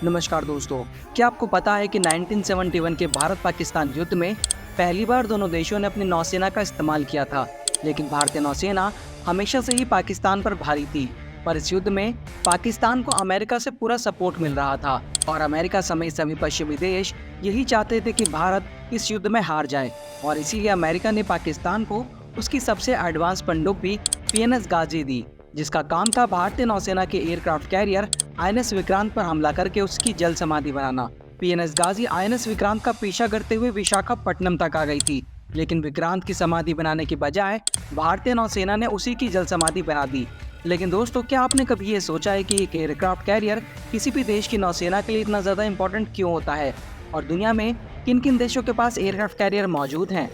नमस्कार दोस्तों, क्या आपको पता है कि 1971 के भारत पाकिस्तान युद्ध में पहली बार दोनों देशों ने अपनी नौसेना का इस्तेमाल किया था। लेकिन भारतीय नौसेना हमेशा से ही पाकिस्तान पर भारी थी। पर इस युद्ध में पाकिस्तान को अमेरिका से पूरा सपोर्ट मिल रहा था और अमेरिका समेत सभी पश्चिमी देश यही चाहते थे कि भारत इस युद्ध में हार जाए। और इसीलिए अमेरिका ने पाकिस्तान को उसकी सबसे एडवांस पनडुब्बी PNS गाजी दी, जिसका काम था भारतीय नौसेना के एयरक्राफ्ट कैरियर INS विक्रांत पर हमला करके उसकी जल समाधि बनाना। PNS गाजी INS विक्रांत का पीछा करते हुए विशाखापट्टनम तक आ गई थी, लेकिन विक्रांत की समाधि बनाने के बजाय भारतीय नौसेना ने उसी की जल समाधि बना दी। लेकिन दोस्तों, क्या आपने कभी ये सोचा है कि एक एयरक्राफ्ट कैरियर किसी भी देश की नौसेना के लिए इतना ज़्यादा इंपॉर्टेंट क्यों होता है, और दुनिया में किन किन देशों के पास एयरक्राफ्ट कैरियर मौजूद हैं?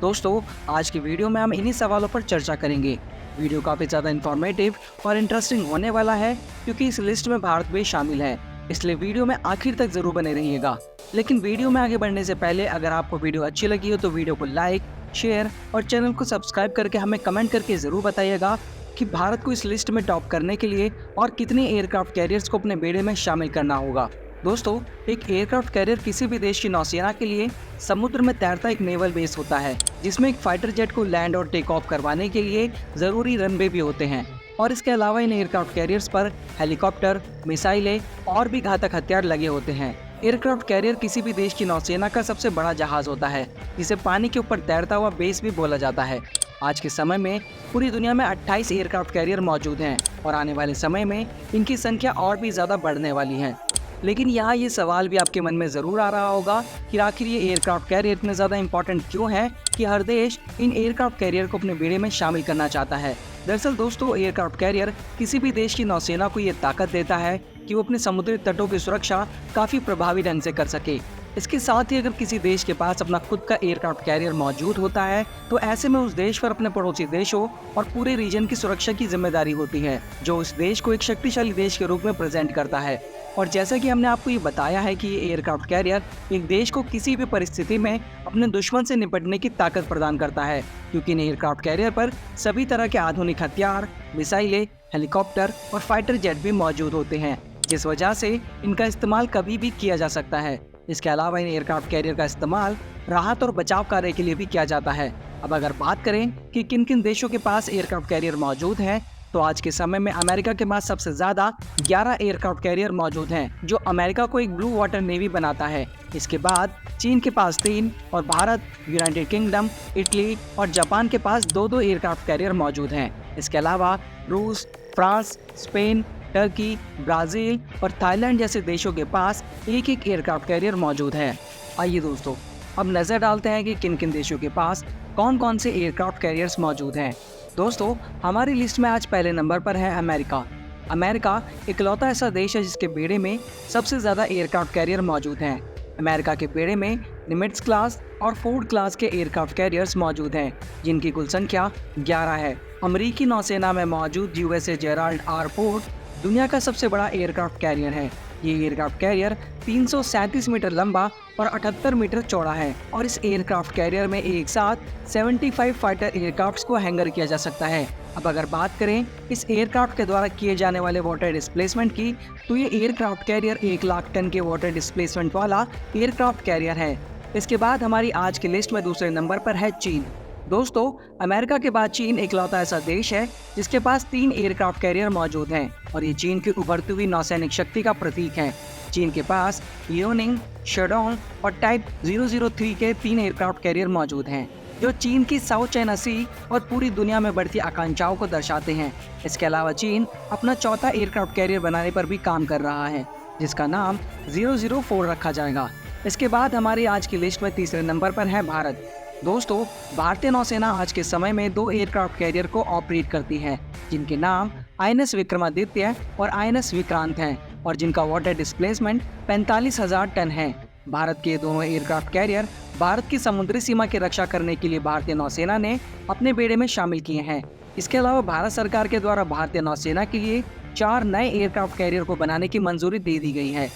दोस्तों, आज की वीडियो में हम इन्हीं सवालों पर चर्चा करेंगे। वीडियो काफ़ी ज़्यादा इन्फॉर्मेटिव और इंटरेस्टिंग होने वाला है, क्योंकि इस लिस्ट में भारत भी शामिल है, इसलिए वीडियो में आखिर तक जरूर बने रहिएगा। लेकिन वीडियो में आगे बढ़ने से पहले अगर आपको वीडियो अच्छी लगी हो तो वीडियो को लाइक, शेयर और चैनल को सब्सक्राइब करके हमें कमेंट करके ज़रूर बताइएगा कि भारत को इस लिस्ट में टॉप करने के लिए और कितने एयरक्राफ्ट कैरियर्स को अपने बेड़े में शामिल करना होगा। दोस्तों, एक एयरक्राफ्ट कैरियर किसी भी देश की नौसेना के लिए समुद्र में तैरता एक नेवल बेस होता है, जिसमें एक फाइटर जेट को लैंड और टेक ऑफ करवाने के लिए ज़रूरी रनवे भी होते हैं। और इसके अलावा इन एयरक्राफ्ट कैरियर्स पर हेलीकॉप्टर, मिसाइलें और भी घातक हथियार लगे होते हैं। एयरक्राफ्ट कैरियर किसी भी देश की नौसेना का सबसे बड़ा जहाज होता है, जिसे पानी के ऊपर तैरता हुआ बेस भी बोला जाता है। आज के समय में पूरी दुनिया में 28 एयरक्राफ्ट कैरियर मौजूद हैं और आने वाले समय में इनकी संख्या और भी ज़्यादा बढ़ने वाली है। लेकिन यहाँ ये सवाल भी आपके मन में ज़रूर आ रहा होगा कि आखिर ये एयरक्राफ्ट कैरियर इतने ज़्यादा इंपॉर्टेंट क्यों है कि हर देश इन एयरक्राफ्ट कैरियर को अपने बेड़े में शामिल करना चाहता है। दरअसल दोस्तों, एयरक्राफ्ट कैरियर किसी भी देश की नौसेना को ये ताकत देता है कि वो अपने समुद्री तटों की सुरक्षा काफ़ी प्रभावी ढंग से कर सके। इसके साथ ही अगर किसी देश के पास अपना खुद का एयरक्राफ्ट कैरियर मौजूद होता है तो ऐसे में उस देश पर अपने पड़ोसी देशों और पूरे रीजन की सुरक्षा की जिम्मेदारी होती है, जो उस देश को एक शक्तिशाली देश के रूप में प्रेजेंट करता है। और जैसा कि हमने आपको ये बताया है कि ये एयरक्राफ्ट कैरियर एक देश को किसी भी परिस्थिति में अपने दुश्मन से निपटने की ताकत प्रदान करता है, क्योंकि इन एयरक्राफ्ट कैरियर पर सभी तरह के आधुनिक हथियार, मिसाइलें, हेलीकॉप्टर और फाइटर जेट भी मौजूद होते हैं, जिस वजह से इनका इस्तेमाल कभी भी किया जा सकता है। इसके अलावा इन एयरक्राफ्ट कैरियर का इस्तेमाल राहत और बचाव कार्य के लिए भी किया जाता है। अब अगर बात करें कि किन किन देशों के पास एयरक्राफ्ट कैरियर मौजूद हैं, तो आज के समय में अमेरिका के पास सबसे ज़्यादा 11 एयरक्राफ्ट कैरियर मौजूद हैं, जो अमेरिका को एक ब्लू वाटर नेवी बनाता है। इसके बाद चीन के पास 3 और भारत, यूनाइटेड किंगडम, इटली और जापान के पास 2-2 एयरक्राफ्ट कैरियर मौजूद हैं। इसके अलावा रूस, फ्रांस, स्पेन, टर्की, ब्राज़ील और थाईलैंड जैसे देशों के पास एक एक एयरक्राफ्ट कैरियर मौजूद है। आइए दोस्तों, अब नज़र डालते हैं कि किन किन देशों के पास कौन कौन से एयरक्राफ्ट कैरियर्स मौजूद हैं। दोस्तों, हमारी लिस्ट में आज पहले नंबर पर है अमेरिका। अमेरिका इकलौता ऐसा देश है जिसके बेड़े में सबसे ज़्यादा एयरक्राफ्ट कैरियर मौजूद हैं। अमेरिका के बेड़े में निमिट्ज क्लास और फोर्ड क्लास के एयरक्राफ्ट कैरियर्स मौजूद हैं, जिनकी कुल संख्या 11 है। अमेरिकी नौसेना में मौजूद USS जेराल्ड R. फोर्ड दुनिया का सबसे बड़ा एयरक्राफ्ट कैरियर है। ये एयरक्राफ्ट कैरियर 337 मीटर लंबा और 78 मीटर चौड़ा है और इस एयरक्राफ्ट कैरियर में एक साथ 75 फाइटर एयरक्राफ्ट्स को हैंगर किया जा सकता है। अब अगर बात करें इस एयरक्राफ्ट के द्वारा किए जाने वाले वाटर डिस्प्लेसमेंट की, तो ये एयरक्राफ्ट कैरियर 1 लाख टन के वाटर डिस्प्लेसमेंट वाला एयरक्राफ्ट कैरियर है। इसके बाद हमारी आज की लिस्ट में दूसरे नंबर पर है चीन। दोस्तों, अमेरिका के बाद चीन इकलौता ऐसा देश है जिसके पास 3 एयरक्राफ्ट कैरियर मौजूद हैं और ये चीन की उभरती हुई नौसैनिक शक्ति का प्रतीक है। चीन के पास लियोनिंग, शेडोंग और टाइप 003 के 3 एयरक्राफ्ट कैरियर मौजूद हैं, जो चीन की साउथ चाइना सी और पूरी दुनिया में बढ़ती आकांक्षाओं को दर्शाते हैं। इसके अलावा चीन अपना चौथा एयरक्राफ्ट कैरियर बनाने पर भी काम कर रहा है, जिसका नाम 004 रखा जाएगा। इसके बाद हमारी आज की लिस्ट में तीसरे नंबर पर है भारत। दोस्तों, भारतीय नौसेना आज के समय में 2 एयरक्राफ्ट कैरियर को ऑपरेट करती है, जिनके नाम INS विक्रमादित्य और INS विक्रांत हैं और जिनका वाटर डिस्प्लेसमेंट 45,000 टन है। भारत के दोनों एयरक्राफ्ट कैरियर भारत की समुद्री सीमा की रक्षा करने के लिए भारतीय नौसेना ने अपने बेड़े में शामिल किए हैं। इसके अलावा भारत सरकार के द्वारा भारतीय नौसेना के लिए 4 नए एयरक्राफ्ट कैरियर को बनाने की मंजूरी दे दी गई है।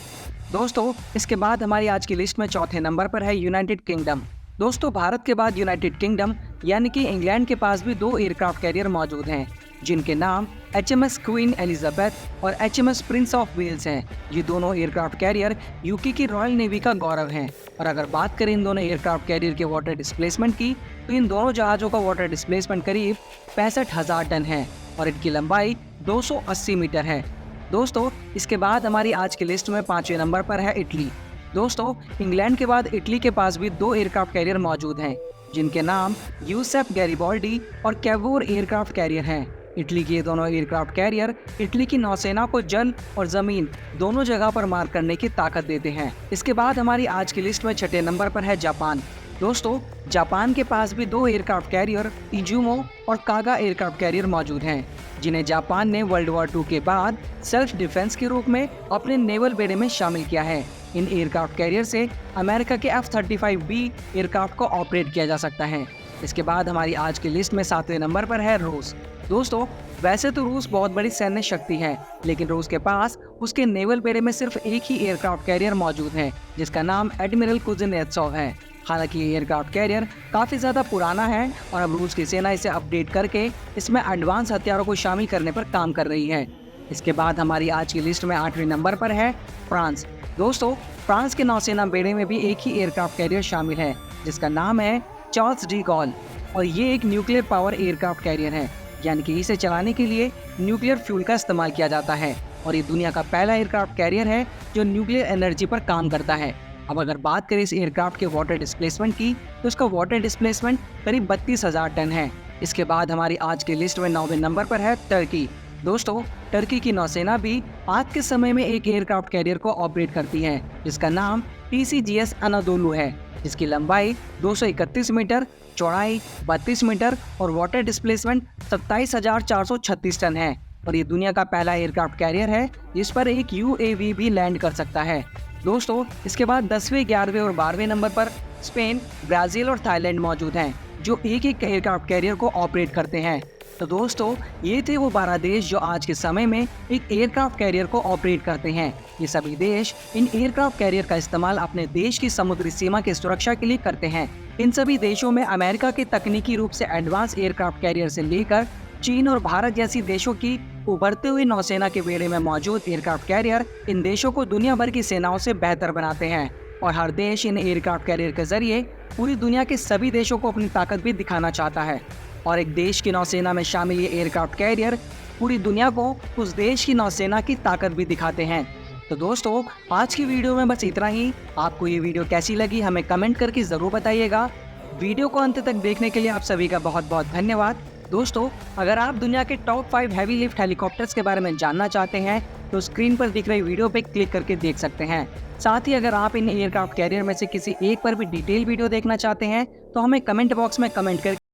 दोस्तों, इसके बाद हमारी आज की लिस्ट में चौथे नंबर पर है यूनाइटेड किंगडम। दोस्तों, भारत के बाद यूनाइटेड किंगडम यानी कि इंग्लैंड के पास भी 2 एयरक्राफ्ट कैरियर मौजूद हैं। जिनके नाम HMS क्वीन एलिजाबेथ और HMS प्रिंस ऑफ वेल्स हैं। ये दोनों एयरक्राफ्ट कैरियर यूके की रॉयल नेवी का गौरव हैं। और अगर बात करें इन दोनों एयरक्राफ्ट कैरियर के वाटर डिस्प्लेसमेंट की, तो इन दोनों जहाज़ों का वाटर डिस्प्लेसमेंट करीब 65,000 टन है और इनकी लंबाई 280 मीटर है। दोस्तों, इसके बाद हमारी आज की लिस्ट में 5वें नंबर पर है इटली। दोस्तों, इंग्लैंड के बाद इटली के पास भी 2 एयरक्राफ्ट कैरियर मौजूद हैं, जिनके नाम यूसेफ गैरिबाल्डी और कैवोर एयरक्राफ्ट कैरियर हैं। इटली के ये दोनों एयरक्राफ्ट कैरियर इटली की नौसेना को जल और जमीन दोनों जगह पर मार करने की ताकत देते हैं। इसके बाद हमारी आज की लिस्ट में 6ठे नंबर पर है जापान। दोस्तों, जापान के पास भी 2 एयरक्राफ्ट कैरियर इजुमो और कागा एयरक्राफ्ट कैरियर मौजूद हैं, जिन्हें जापान ने वर्ल्ड वॉर 2 के बाद सेल्फ डिफेंस के रूप में अपने नेवल बेड़े में शामिल किया है। इन एयरक्राफ्ट कैरियर से अमेरिका के F-35B एयरक्राफ्ट को ऑपरेट किया जा सकता है। इसके बाद हमारी आज की लिस्ट में 7वें नंबर पर है रूस। दोस्तों, वैसे तो रूस बहुत बड़ी सैन्य शक्ति है, लेकिन रूस के पास उसके नेवल बेड़े में सिर्फ एक ही एयरक्राफ्ट कैरियर मौजूद है, जिसका नाम एडमिरल कुज़नेत्सोव है। हालांकि ये एयरक्राफ्ट कैरियर काफ़ी ज़्यादा पुराना है और अब रूस की सेना इसे अपडेट करके इसमें एडवांस हथियारों को शामिल करने पर काम कर रही है। इसके बाद हमारी आज की लिस्ट में 8वें नंबर पर है फ्रांस। दोस्तों, फ्रांस के नौसेना बेड़े में भी एक ही एयरक्राफ्ट कैरियर शामिल है, जिसका नाम है चार्ल्स डी गॉल और ये एक न्यूक्लियर पावर एयरक्राफ्ट कैरियर है, यानी कि इसे चलाने के लिए न्यूक्लियर फ्यूल का इस्तेमाल किया जाता है और ये दुनिया का पहला एयरक्राफ्ट कैरियर है जो न्यूक्लियर एनर्जी पर काम करता है। अब अगर बात करें इस एयरक्राफ्ट के वाटर डिस्प्लेसमेंट की, तो इसका वाटर डिस्प्लेसमेंट करीब 32,000 टन है। इसके बाद हमारी आज की लिस्ट में 9वें नंबर पर है टर्की। दोस्तों, टर्की की नौसेना भी आज के समय में एक एयरक्राफ्ट कैरियर को ऑपरेट करती है, जिसका नाम TCGS अनादोलू है, जिसकी लंबाई 231 मीटर, चौड़ाई 32 मीटर और वाटर डिस्प्लेसमेंट 27,436 टन है और ये दुनिया का पहला एयरक्राफ्ट कैरियर है जिस पर एक UAV भी लैंड कर सकता है। दोस्तों, इसके बाद 10वें, 11वें और 12वें नंबर पर स्पेन, ब्राज़ील और थाईलैंड मौजूद हैं, जो एक एक एयरक्राफ्ट कैरियर को ऑपरेट करते हैं। तो दोस्तों, ये थे वो 12 देश जो आज के समय में एक एयरक्राफ्ट कैरियर को ऑपरेट करते हैं। ये सभी देश इन एयरक्राफ्ट कैरियर का इस्तेमाल अपने देश की समुद्री सीमा की सुरक्षा के लिए करते हैं। इन सभी देशों में अमेरिका के तकनीकी रूप से एडवांस एयरक्राफ्ट कैरियर से लेकर चीन और भारत जैसी देशों की उभरते हुए नौसेना के बेड़े में मौजूद एयरक्राफ्ट कैरियर इन देशों को दुनिया भर की सेनाओं से बेहतर बनाते हैं और हर देश इन एयरक्राफ्ट कैरियर के जरिए पूरी दुनिया के सभी देशों को अपनी ताकत भी दिखाना चाहता है और एक देश की नौसेना में शामिल ये एयरक्राफ्ट कैरियर पूरी दुनिया को उस देश की नौसेना की ताकत भी दिखाते हैं। तो दोस्तों, आज की वीडियो में बस इतना ही। आपको ये वीडियो कैसी लगी हमें कमेंट करके ज़रूर बताइएगा। वीडियो को अंत तक देखने के लिए आप सभी का बहुत बहुत धन्यवाद। दोस्तों, अगर आप दुनिया के टॉप 5 हैवी लिफ्ट हेलीकॉप्टर्स के बारे में जानना चाहते हैं तो स्क्रीन पर दिख रही वीडियो पे क्लिक करके देख सकते हैं। साथ ही अगर आप इन एयरक्राफ्ट कैरियर में से किसी एक पर भी डिटेल वीडियो देखना चाहते हैं तो हमें कमेंट बॉक्स में कमेंट करके